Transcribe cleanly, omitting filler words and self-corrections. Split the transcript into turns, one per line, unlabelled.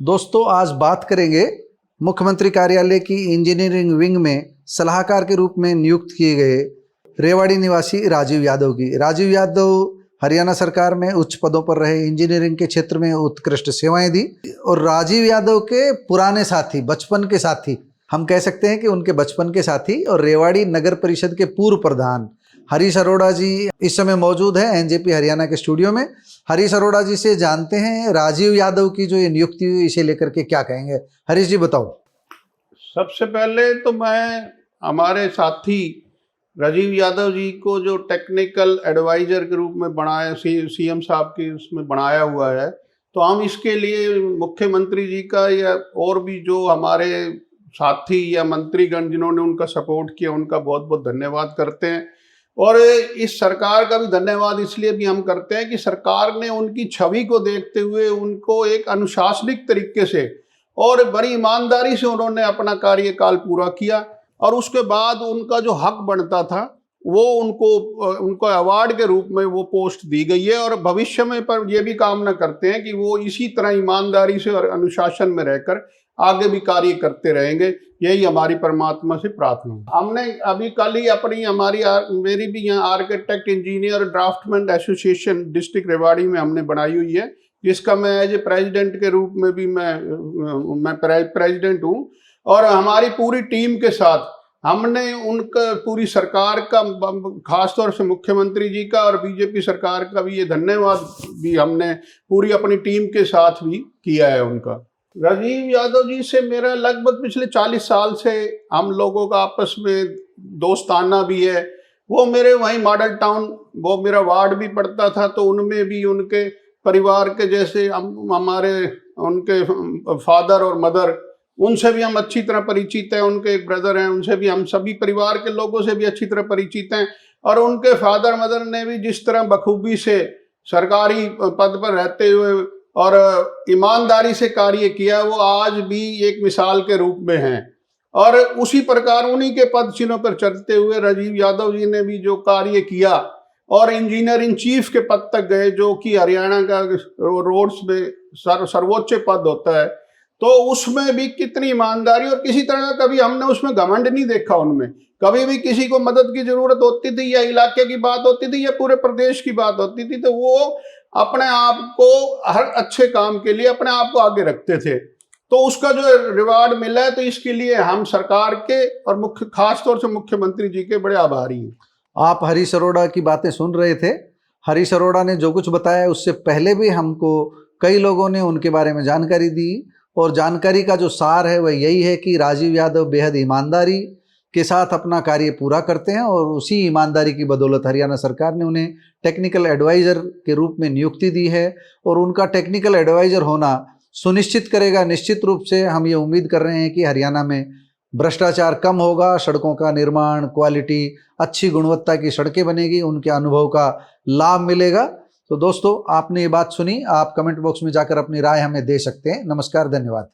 दोस्तों आज बात करेंगे मुख्यमंत्री कार्यालय की इंजीनियरिंग विंग में सलाहकार के रूप में नियुक्त किए गए रेवाड़ी निवासी राजीव यादव की। राजीव यादव हरियाणा सरकार में उच्च पदों पर रहे, इंजीनियरिंग के क्षेत्र में उत्कृष्ट सेवाएं दी और राजीव यादव के पुराने साथी, बचपन के साथी, हम कह सकते हैं कि उनके बचपन के साथी और रेवाड़ी नगर परिषद के पूर्व प्रधान हरीश अरोड़ा जी इस समय मौजूद है एनजेपी हरियाणा के स्टूडियो में। हरीश अरोड़ा जी से जानते हैं राजीव यादव की जो ये नियुक्ति हुई इसे लेकर के क्या कहेंगे। हरीश जी बताओ।
सबसे पहले तो मैं हमारे साथी राजीव यादव जी को जो टेक्निकल एडवाइजर के रूप में बनाया, सीएम साहब की उसमें बनाया हुआ है, तो हम इसके लिए मुख्यमंत्री जी का या और भी जो हमारे साथी या मंत्रीगण जिन्होंने उनका सपोर्ट किया उनका बहुत बहुत धन्यवाद करते हैं। और इस सरकार का भी धन्यवाद इसलिए भी हम करते हैं कि सरकार ने उनकी छवि को देखते हुए उनको एक अनुशासनिक तरीके से और बड़ी ईमानदारी से उन्होंने अपना कार्यकाल पूरा किया और उसके बाद उनका जो हक बनता था वो उनको अवार्ड के रूप में वो पोस्ट दी गई है। और भविष्य में पर ये भी कामना करते हैं कि वो इसी तरह ईमानदारी से और अनुशासन में रहकर आगे भी कार्य करते रहेंगे, यही हमारी परमात्मा से प्रार्थना है। हमने अभी कल ही मेरी भी यहाँ architect engineer draftsman association district Rewari में हमने बनाई हुई है, जिसका मैं एज ए प्रेसिडेंट के रूप में भी मैं प्रेसिडेंट हूँ। और हमारी पूरी टीम के साथ हमने उनका पूरी सरकार का, खासतौर से मुख्यमंत्री जी का और बीजेपी सरकार का भी ये धन्यवाद भी हमने पूरी अपनी टीम के साथ भी किया है उनका। राजीव यादव जी से मेरा लगभग पिछले 40 साल से हम लोगों का आपस में दोस्ताना भी है। वो मेरे वहीं मॉडल टाउन, वो मेरा वार्ड भी पड़ता था, तो उनमें भी उनके परिवार के जैसे हमारे उनके फादर और मदर, उनसे भी हम अच्छी तरह परिचित हैं। उनके एक ब्रदर हैं, उनसे भी हम सभी परिवार के लोगों से भी अच्छी तरह परिचित हैं। और उनके फादर मदर ने भी जिस तरह बखूबी से सरकारी पद पर रहते हुए और ईमानदारी से कार्य किया, वो आज भी एक मिसाल के रूप में हैं। और उसी प्रकार उन्हीं के पद चिन्हों पर चलते हुए राजीव यादव जी ने भी जो कार्य किया और इंजीनियर इन चीफ के पद तक गए, जो कि हरियाणा का रोड्स में सर्वोच्च पद होता है, तो उसमें भी कितनी ईमानदारी और किसी तरह का कभी हमने उसमें घमंड नहीं देखा। उनमें कभी भी किसी को मदद की जरूरत होती थी या इलाके की बात होती थी या पूरे प्रदेश की बात होती थी, तो वो अपने आप को हर अच्छे काम के लिए अपने आप को आगे रखते थे। तो उसका जो रिवार्ड मिला है, तो इसके लिए हम सरकार के और खास तौर से मुख्यमंत्री जी के बड़े आभारी हैं।
आप हरीश अरोड़ा की बातें सुन रहे थे। हरीश अरोड़ा ने जो कुछ बताया उससे पहले भी हमको कई लोगों ने उनके बारे में जानकारी दी और जानकारी का जो सार है वह यही है कि राजीव यादव बेहद ईमानदारी के साथ अपना कार्य पूरा करते हैं और उसी ईमानदारी की बदौलत हरियाणा सरकार ने उन्हें टेक्निकल एडवाइज़र के रूप में नियुक्ति दी है और उनका टेक्निकल एडवाइज़र होना सुनिश्चित करेगा, निश्चित रूप से हम ये उम्मीद कर रहे हैं कि हरियाणा में भ्रष्टाचार कम होगा, सड़कों का निर्माण, क्वालिटी, अच्छी गुणवत्ता की सड़कें बनेगी, उनके अनुभव का लाभ मिलेगा। तो दोस्तों आपने ये बात सुनी, आप कमेंट बॉक्स में जाकर अपनी राय हमें दे सकते हैं। नमस्कार, धन्यवाद।